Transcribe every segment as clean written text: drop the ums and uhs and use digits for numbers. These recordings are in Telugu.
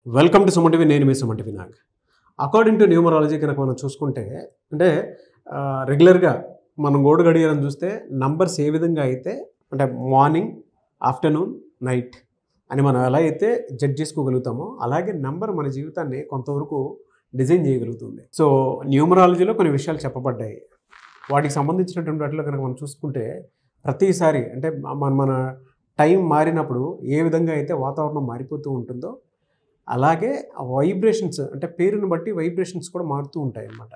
Welcome to Suman TV. నేను మీ Suman TV Nag. According to numerology కనుక మనం చూసుకుంటే అంటే రెగ్యులర్గా మనం గోడు గడియారం చూస్తే నంబర్స్ ఏ విధంగా అయితే అంటే మార్నింగ్, ఆఫ్టర్నూన్, నైట్ అని మనం ఎలా అయితే జడ్జ్ చేసుకోగలుగుతామో అలాగే నంబర్ మన జీవితాన్ని కొంతవరకు డిజైన్ చేయగలుగుతుంది. సో న్యూమరాలజీలో కొన్ని విషయాలు చెప్పబడ్డాయి. వాటికి సంబంధించినటువంటి వాటిలో కనుక మనం చూసుకుంటే ప్రతిసారి అంటే మన టైం మారినప్పుడు ఏ విధంగా అయితే వాతావరణం మారిపోతూ ఉంటుందో అలాగే వైబ్రేషన్స్ అంటే పేరుని బట్టి వైబ్రేషన్స్ కూడా మారుతూ ఉంటాయి అన్నమాట.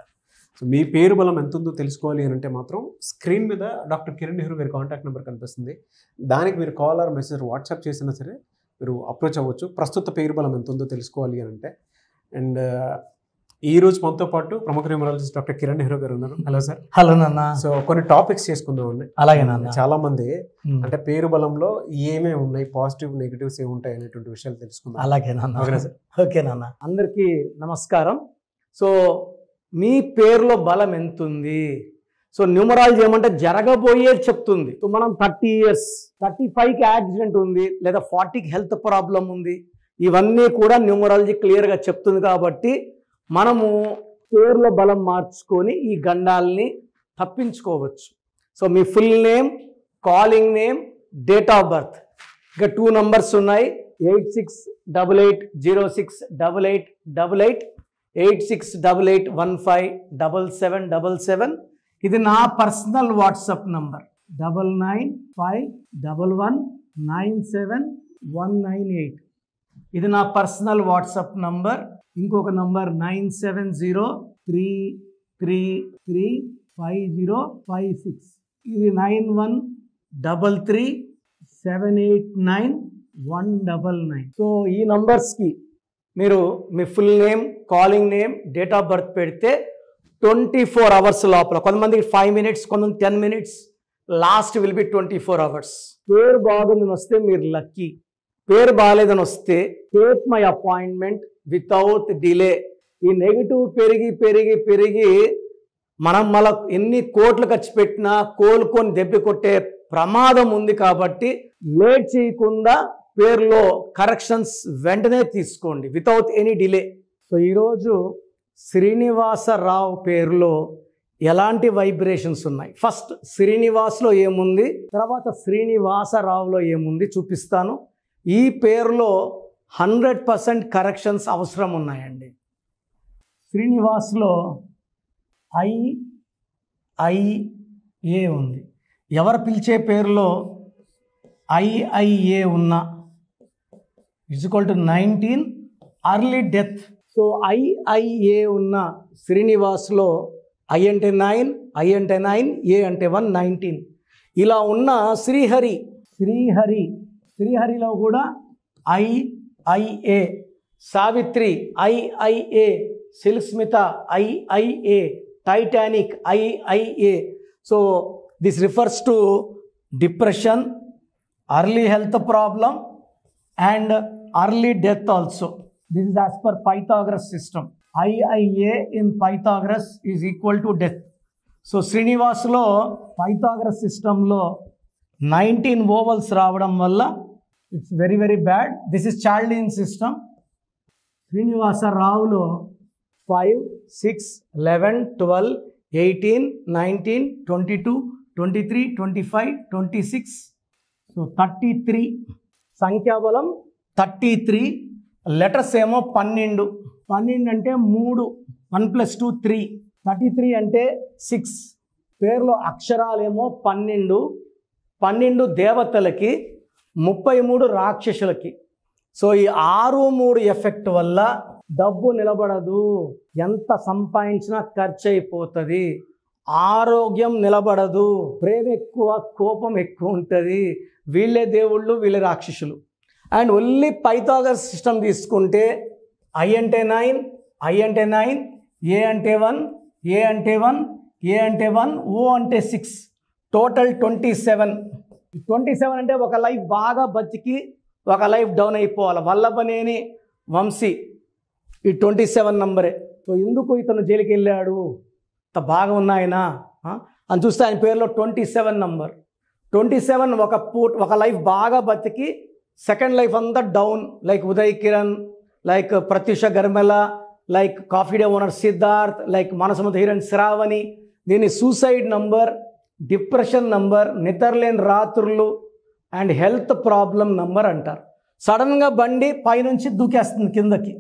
సో మీ పేరు బలం ఎంత ఉందో తెలుసుకోవాలి అని అంటే మాత్రం స్క్రీన్ మీద డాక్టర్ కిరణ్ నెహ్రూ గారి కాంటాక్ట్ నెంబర్ కనిపిస్తుంది. దానికి మీరు కాల్ ఆర్ మెసేజ్ వాట్సాప్ చేసినా సరే మీరు అప్రోచ్ అవ్వచ్చు. ప్రస్తుత పేరు బలం ఎంత ఉందో తెలుసుకోవాలి అని అంటే. అండ్ ఈ రోజు మనతో పాటు ప్రముఖ న్యూమరాలజిస్ట్ డాక్టర్ కిరణ్ నెహ్రూ గారు ఉన్నారు. Hello sir. హలో నాన్న. సో కొన్ని టాపిక్స్ చేసుకుందామండి. అలాగే నాన్న. చాలా మంది అంటే పేరు బలంలో ఏమేమి ఉన్నాయి, పాజిటివ్ నెగిటివ్స్ ఏమి ఉంటాయి అనేటువంటి విషయాలు తెలుసుకుందాం. అలాగే నాన్న. ఓకేనా సార్? ఓకే నాన్న. అందరికీ నమస్కారం. సో మీ పేరులో బలం ఎంత ఉంది? సో న్యూమరాలజీ ఏమంటే జరగబోయేది చెప్తుంది. సో మనం 30 years 35కి యాక్సిడెంట్ ఉంది లేదా 40కి హెల్త్ ప్రాబ్లం ఉంది, ఇవన్నీ కూడా న్యూమరాలజీ క్లియర్గా చెప్తుంది. కాబట్టి మనము పేరులో బలం మార్చుకొని ఈ గండాల్ని తప్పించుకోవచ్చు. So me full name, calling name, date of birth, ఇక 2 numbers ఉన్నాయి. 8688068888 8688157777. ఇది నా పర్సనల్ వాట్సాప్ నంబర్ 9951197198. ఇది నా పర్సనల్ వాట్సాప్ నంబర్. ఇంకొక నంబర్ 9703335056. ఇది 9133789199. సో ఈ నంబర్స్కి మీరు మీ full name, calling name, date of birth పెడితే 24 hours లోపల, కొంతమందికి 5 minutes, కొంతమంది 10 minutes, last will be 24 hours. పేరు బాగుందని వస్తే మీరు లక్కీ. పేరు బాగాలేదని వస్తే take my appointment without delay. ఈ నెగిటివ్ పెరిగి పెరిగి పెరిగి మనం మళ్ళీ ఎన్ని కోట్లు ఖర్చు పెట్టినా కోలుకొని దెబ్బ కొట్టే ప్రమాదం ఉంది. కాబట్టి లేట్ చేయకుండా పేరులో కరెక్షన్స్ వెంటనే తీసుకోండి వితౌట్ ఎనీ డిలే. సో ఈరోజు శ్రీనివాసరావు పేరులో ఎలాంటి వైబ్రేషన్స్ ఉన్నాయి, ఫస్ట్ శ్రీనివాస్లో ఏముంది, తర్వాత శ్రీనివాసరావులో ఏముంది చూపిస్తాను. ఈ పేరులో 100% కరెక్షన్స్ అవసరం ఉన్నాయండి. శ్రీనివాస్లో IIA ఉంది. ఎవరు పిలిచే పేరులో IIA ఉన్నా =19 అర్లీ డెత్. సో IIA ఉన్న శ్రీనివాస్లో I అంటే 9, I అంటే 9, A అంటే 1, 19. ఇలా ఉన్న శ్రీహరిలో కూడా IIA, Savitri IIA, Silk Smitha IIA, Titanic IIA. So this refers to depression, early health problem and early death also. This is as per Pythagoras system. IIA in Pythagoras is equal to death. So Srinivaslo Pythagoras system lo 19 vowels రావడం వల్ల it's very very bad. This is Chaldean system. Srinivasa Ravulo 5, 6, 11, 12, 18, 19, 22, 23, 25, 26. So 33 సంఖ్యాబలం 33. లెటర్స్ ఏమో 12. 12 అంటే 3, 1 + 2 3. 33 అంటే 6. పేరులో అక్షరాలేమో 12. 12 దేవతలకి, 33 రాక్షసులకి. సో ఈ 6-3 ఎఫెక్ట్ వల్ల డబ్బు నిలబడదు, ఎంత సంపాదించినా ఖర్చు అయిపోతుంది, ఆరోగ్యం నిలబడదు, ప్రేమ ఎక్కువ, కోపం ఎక్కువ ఉంటుంది, వీళ్ళే దేవుళ్ళు వీళ్ళే రాక్షసులు. అండ్ ఓన్లీ పైథాగరస్ సిస్టమ్ తీసుకుంటే I అంటే 9, I అంటే 9, A అంటే 1, A అంటే 1, A అంటే 1, O అంటే 6, టోటల్ 27. 27 అంటే ఒక లైఫ్ బాగా బతికి ఒక లైఫ్ డౌన్ అయిపోవాలి. వల్లభనేని వంశీ ఈ 27 నంబరే. సో ఎందుకు ఇతను జైలుకి వెళ్ళాడు, ఇంత బాగా ఉన్నాయన అని చూస్తే ఆయన పేరులో 27 నంబర్. 27 ఒక లైఫ్ బాగా బతికి సెకండ్ లైఫ్ అంతా down, like Uday Kiran, like Pratyusha గర్మెల, like Coffee Day owner Siddharth, like మనసముద్ర హీరోయిన్ శ్రావణి. దీన్ని సూసైడ్ నంబర్, డిప్రెషన్ నంబర్, నిద్రలేని రాత్రులు అండ్ హెల్త్ ప్రాబ్లం నంబర్ అంటారు. సడన్గా బండి పైనుంచి దూకేస్తుంది కిందకి.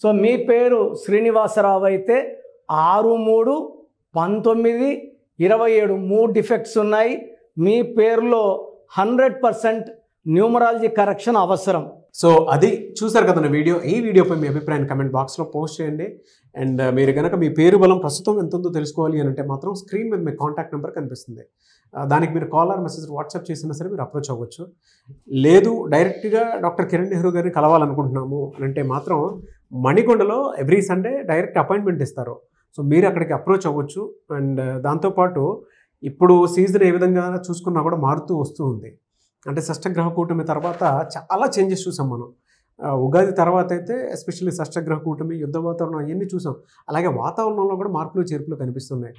సో మీ పేరు శ్రీనివాసరావు అయితే 6, 3, 19, 27 3 డిఫెక్ట్స్ ఉన్నాయి. మీ పేరులో 100% న్యూమరాలజీ కరెక్షన్ అవసరం. సో అది చూసారు కదా వీడియో. ఈ వీడియోపై మీ అభిప్రాయాన్ని కమెంట్ బాక్స్లో పోస్ట్ చేయండి. అండ్ మీరు కనుక మీ పేరు బలం ప్రస్తుతం ఎంత ఉందో తెలుసుకోవాలి అని అంటే మాత్రం స్క్రీన్ మీద మీ కాంటాక్ట్ నెంబర్ కనిపిస్తుంది. దానికి మీరు కాల్ ఆర్ మెసేజ్ వాట్సాప్ చేసినా సరే మీరు అప్రోచ్ అవ్వచ్చు. లేదు డైరెక్ట్గా డాక్టర్ కిరణ్ నెహ్రూ గారిని కలవాలనుకుంటున్నాము అని అంటే మాత్రం మణికొండలో ఎవ్రీ సండే డైరెక్ట్ అపాయింట్మెంట్ ఇస్తారు. సో మీరు అక్కడికి అప్రోచ్ అవ్వచ్చు. అండ్ దాంతోపాటు ఇప్పుడు సీజన్ ఏ విధంగా చూసుకున్నా కూడా మారుతూ వస్తూ ఉంది. అంటే షష్టగ్రహ కూటమి తర్వాత చాలా చేంజెస్ చూసాం మనం. ఉగాది తర్వాత అయితే ఎస్పెషల్లీ షష్టగ్రహ కూటమి, యుద్ధ వాతావరణం అవన్నీ చూసాం. అలాగే వాతావరణంలో కూడా మార్పులు చేర్పులు కనిపిస్తున్నాయి.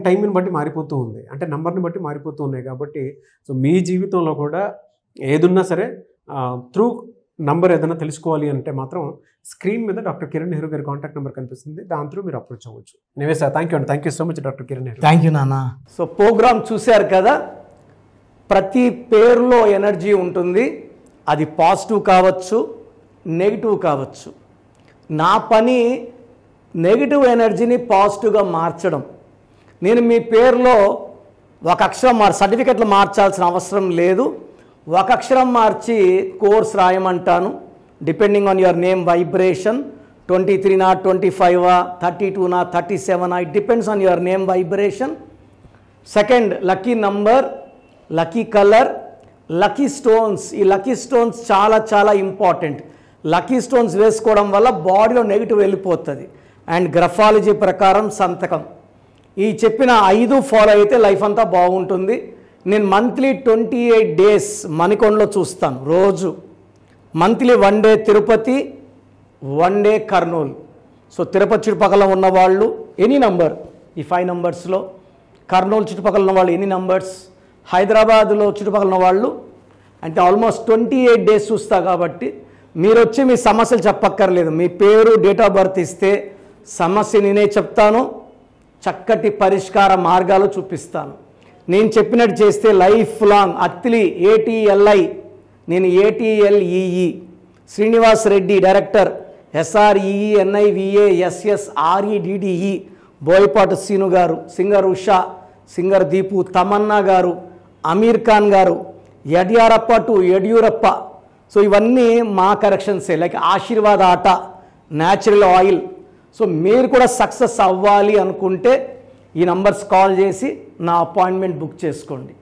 టైంని బట్టి మారిపోతూ ఉంది, అంటే నెంబర్ని బట్టి మారిపోతూ ఉన్నాయి. కాబట్టి సో మీ జీవితంలో కూడా ఏదున్నా సరే త్రూ నంబర్ ఏదైనా తెలుసుకోవాలి అంటే మాత్రం స్క్రీన్ మీద డాక్టర్ కిరణ్ నెహ్రూ గారి కాంటాక్ట్ నెంబర్ కనిపిస్తుంది. దాని త్రూ మీరు అప్రోచ్ అవ్వచ్చు. నివేశ థ్యాంక్ యూ అండి. Thank you so much doctor Kiran Nehru. Thank you నాన్న. సో ప్రోగ్రామ్ చూశారు కదా, ప్రతి పేరులో ఎనర్జీ ఉంటుంది. అది పాజిటివ్ కావచ్చు, నెగిటివ్ కావచ్చు. నా పని నెగిటివ్ ఎనర్జీని పాజిటివ్గా మార్చడం. నేను మీ పేరులో ఒక అక్షరం సర్టిఫికెట్లు మార్చాల్సిన అవసరం లేదు. ఒక అక్షరం మార్చి కోర్స్ రాయమంటాను. Depending on your name vibration 23 నా 25 32 నా 37 it depends on your name vibration. Second, lucky number, lucky colour, lucky stones. ఈ లక్కీ స్టోన్స్ చాలా చాలా ఇంపార్టెంట్. లక్కీ స్టోన్స్ వేసుకోవడం వల్ల బాడీలో నెగిటివ్ వెళ్ళిపోతుంది. అండ్ గ్రఫాలజీ ప్రకారం సంతకం. ఈ చెప్పిన 5 ఫాలో అయితే లైఫ్ అంతా బాగుంటుంది. నేను మంత్లీ 28 డేస్ మణికొండలో చూస్తాను రోజు. Monthly 1 day Tirupati, 1 day Kurnool. So Tirupati చుట్టుపక్కల ఉన్నవాళ్ళు ఎనీ నంబర్, ఈ 5 నంబర్స్లో, కర్నూలు చుట్టుపక్కల ఉన్న వాళ్ళు ఎనీ నంబర్స్, హైదరాబాద్లో చుట్టుపక్కల ఉన్న వాళ్ళు అంటే ఆల్మోస్ట్ 28 డేస్ చూస్తా. కాబట్టి మీరు వచ్చి మీ సమస్యలు చెప్పక్కర్లేదు. మీ పేరు, డేట్ ఆఫ్ బర్త్ ఇస్తే సమస్య నేనే చెప్తాను, చక్కటి పరిష్కార మార్గాలు చూపిస్తాను. నేను చెప్పినట్టు చేస్తే లైఫ్ లాంగ్. అత్తిలి ATLI, నేను ATLEE, Srinivas Reddy director, SREENIVASSREDDE, Boyapati Seenu garu, singer Usha, singer Deepu, Tamannaah garu, Aamir Khan గారు, యడ్యారప్ప టు యడ్యూరప్ప. సో ఇవన్నీ మా కరెక్షన్సే. లైక్ ఆశీర్వాద ఆట, న్యాచురల్ ఆయిల్. సో మీరు కూడా సక్సెస్ అవ్వాలి అనుకుంటే ఈ నంబర్స్ కాల్ చేసి నా అపాయింట్మెంట్ బుక్ చేసుకోండి.